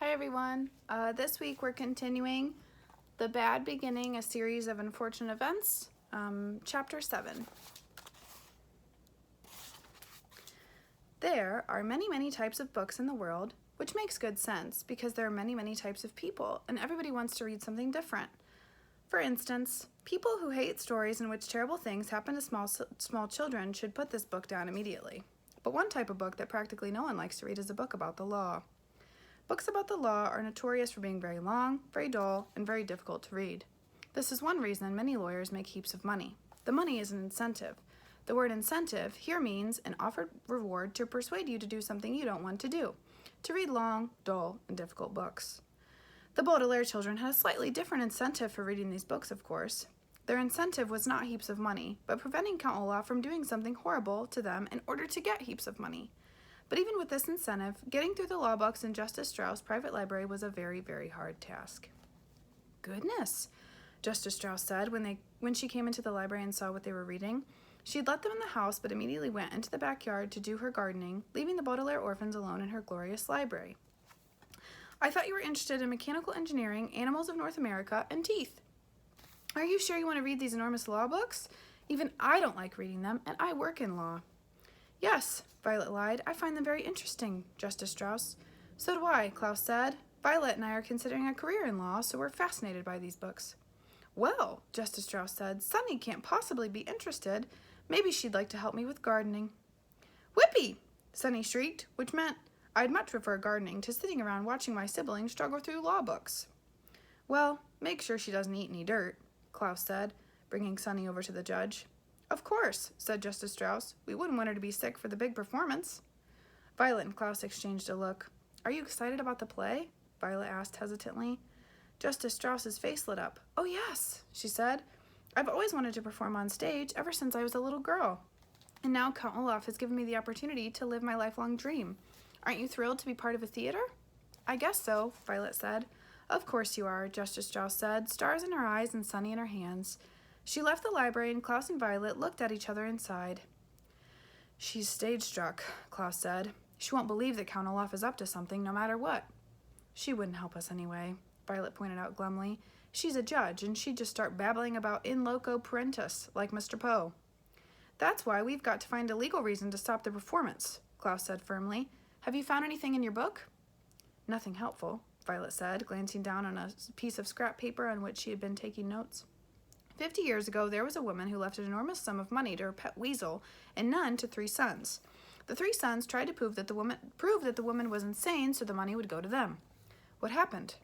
Hi everyone. This week we're continuing The Bad Beginning, a series of unfortunate events, chapter 7. There are many types of books in the world, which makes good sense because there are many types of people and everybody wants to read something different. For instance, people who hate stories in which terrible things happen to small children should put this book down immediately. But one type of book that practically no one likes to read is a book about the law. Books about the law are notorious for being very long, very dull, and very difficult to read. This is one reason many lawyers make heaps of money. The money is an incentive. The word incentive here means an offered reward to persuade you to do something you don't want to do, to read long, dull, and difficult books. The Baudelaire children had a slightly different incentive for reading these books, of course. Their incentive was not heaps of money, but preventing Count Olaf from doing something horrible to them in order to get heaps of money. But even with this incentive, getting through the law books in Justice Strauss' private library was a very hard task. Goodness, Justice Strauss said when she came into the library and saw what they were reading. She'd let them in the house, but immediately went into the backyard to do her gardening, leaving the Baudelaire orphans alone in her glorious library. I thought you were interested in mechanical engineering, animals of North America, and teeth. Are you sure you want to read these enormous law books? Even I don't like reading them, and I work in law. Yes, Violet lied. I find them very interesting, Justice Strauss. So do I, Klaus said. Violet and I are considering a career in law, so we're fascinated by these books. Well, Justice Strauss said, Sunny can't possibly be interested. Maybe she'd like to help me with gardening. Whippy! Sunny shrieked, which meant I'd much prefer gardening to sitting around watching my siblings struggle through law books. Well, make sure she doesn't eat any dirt, Klaus said, bringing Sunny over to the judge. Of course, said Justice Strauss. We wouldn't want her to be sick for the big performance. Violet and Klaus exchanged a look. Are you excited about the play? Violet asked hesitantly. Justice Strauss's face lit up. Oh yes, she said. I've always wanted to perform on stage ever since I was a little girl. And now Count Olaf has given me the opportunity to live my lifelong dream. Aren't you thrilled to be part of a theater? I guess so, Violet said. Of course you are, Justice Strauss said, stars in her eyes and Sunny in her hands. She left the library and Klaus and Violet looked at each other and sighed. She's stage-struck, Klaus said. She won't believe that Count Olaf is up to something no matter what. She wouldn't help us anyway, Violet pointed out glumly. She's a judge and she'd just start babbling about in loco parentis, like Mr. Poe. That's why we've got to find a legal reason to stop the performance, Klaus said firmly. Have you found anything in your book? Nothing helpful, Violet said, glancing down on a piece of scrap paper on which she had been taking notes. 50 years ago, there was a woman who left an enormous sum of money to her pet weasel and none to 3 sons. The 3 sons tried to prove that the woman was insane so the money would go to them. What happened?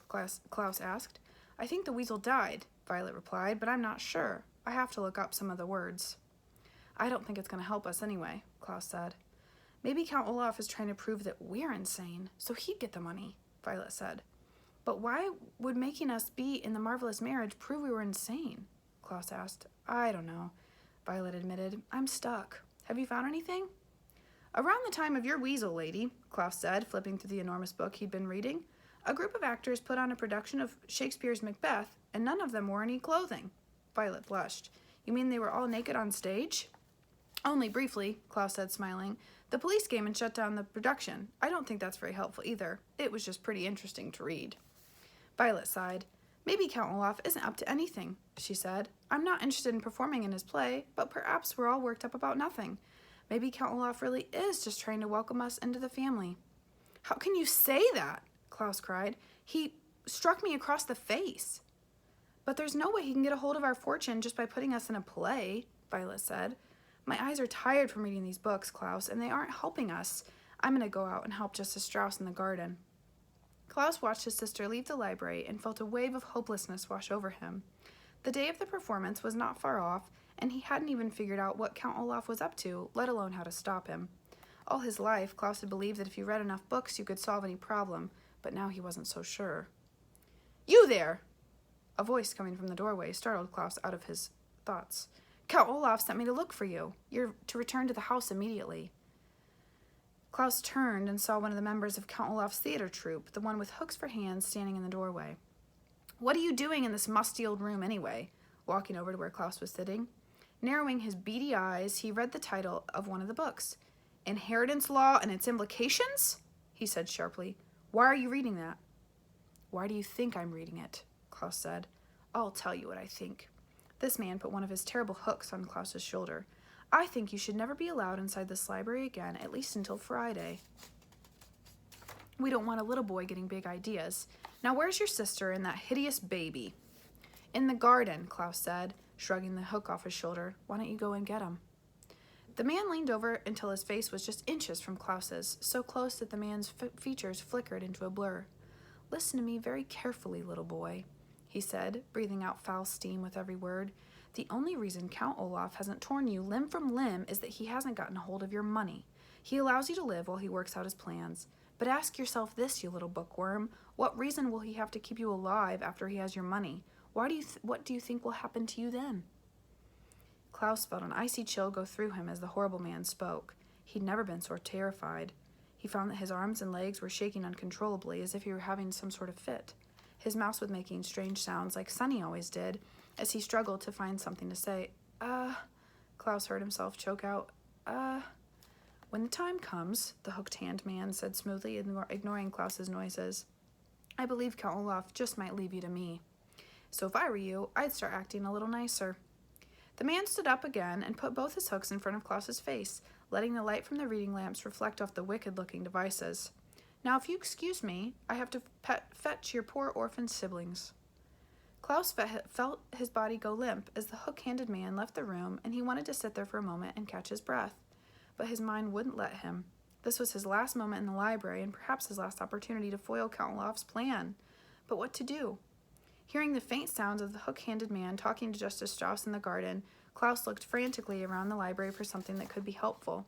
Klaus asked. I think the weasel died, Violet replied, but I'm not sure. I have to look up some of the words. I don't think it's going to help us anyway, Klaus said. Maybe Count Olaf is trying to prove that we're insane, so he'd get the money, Violet said. But why would making us be in the marvelous marriage prove we were insane? Klaus asked. I don't know, Violet admitted. I'm stuck. Have you found anything? Around the time of your weasel, lady, Klaus said, flipping through the enormous book he'd been reading, a group of actors put on a production of Shakespeare's Macbeth, and none of them wore any clothing. Violet blushed. You mean they were all naked on stage? Only briefly, Klaus said, smiling. The police came and shut down the production. I don't think that's very helpful either. It was just pretty interesting to read. Violet sighed. Maybe Count Olaf isn't up to anything, she said. I'm not interested in performing in his play, but perhaps we're all worked up about nothing. Maybe Count Olaf really is just trying to welcome us into the family. How can you say that? Klaus cried. He struck me across the face. But there's no way he can get a hold of our fortune just by putting us in a play, Violet said. My eyes are tired from reading these books, Klaus, and they aren't helping us. I'm going to go out and help Justice Strauss in the garden. Klaus watched his sister leave the library and felt a wave of hopelessness wash over him. The day of the performance was not far off, and he hadn't even figured out what Count Olaf was up to, let alone how to stop him. All his life, Klaus had believed that if you read enough books, you could solve any problem, but now he wasn't so sure. You there! A voice coming from the doorway startled Klaus out of his thoughts. Count Olaf sent me to look for you. You're to return to the house immediately. Klaus turned and saw one of the members of Count Olaf's theater troupe, the one with hooks for hands, standing in the doorway. What are you doing in this musty old room anyway? Walking over to where Klaus was sitting. Narrowing his beady eyes, he read the title of one of the books. Inheritance Law and Its Implications? He said sharply. Why are you reading that? Why do you think I'm reading it? Klaus said. I'll tell you what I think. This man put one of his terrible hooks on Klaus's shoulder. I think you should never be allowed inside this library again, at least until Friday. We don't want a little boy getting big ideas. Now where's your sister and that hideous baby? In the garden, Klaus said, shrugging the hook off his shoulder. Why don't you go and get him? The man leaned over until his face was just inches from Klaus's, so close that the man's features flickered into a blur. Listen to me very carefully, little boy, he said, breathing out foul steam with every word. The only reason Count Olaf hasn't torn you limb from limb is that he hasn't gotten a hold of your money. He allows you to live while he works out his plans. But ask yourself this, you little bookworm. What reason will he have to keep you alive after he has your money? What do you think will happen to you then? Klaus felt an icy chill go through him as the horrible man spoke. He'd never been so terrified. He found that his arms and legs were shaking uncontrollably, as if he were having some sort of fit. His mouth was making strange sounds like Sonny always did, as he struggled to find something to say. Klaus heard himself choke out. When the time comes, the hooked-hand man said smoothly, ignoring Klaus's noises. I believe Count Olaf just might leave you to me. So if I were you, I'd start acting a little nicer. The man stood up again and put both his hooks in front of Klaus's face, letting the light from the reading lamps reflect off the wicked-looking devices. Now, if you excuse me, I have to fetch your poor orphan siblings. Klaus felt his body go limp as the hook-handed man left the room, and he wanted to sit there for a moment and catch his breath. But his mind wouldn't let him. This was his last moment in the library, and perhaps his last opportunity to foil Count Olaf's plan. But what to do? Hearing the faint sounds of the hook-handed man talking to Justice Strauss in the garden, Klaus looked frantically around the library for something that could be helpful.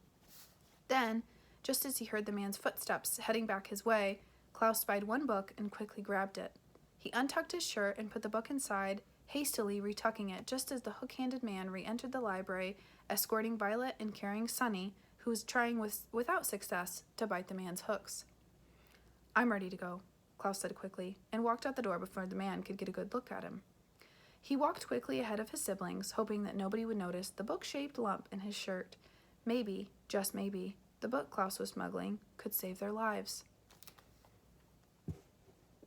Then, just as he heard the man's footsteps heading back his way, Klaus spied one book and quickly grabbed it. He untucked his shirt and put the book inside, hastily retucking it just as the hook-handed man re-entered the library, escorting Violet and carrying Sonny, who was trying without success to bite the man's hooks. I'm ready to go, Klaus said quickly, and walked out the door before the man could get a good look at him. He walked quickly ahead of his siblings, hoping that nobody would notice the book-shaped lump in his shirt. Maybe, just maybe, the book Klaus was smuggling could save their lives.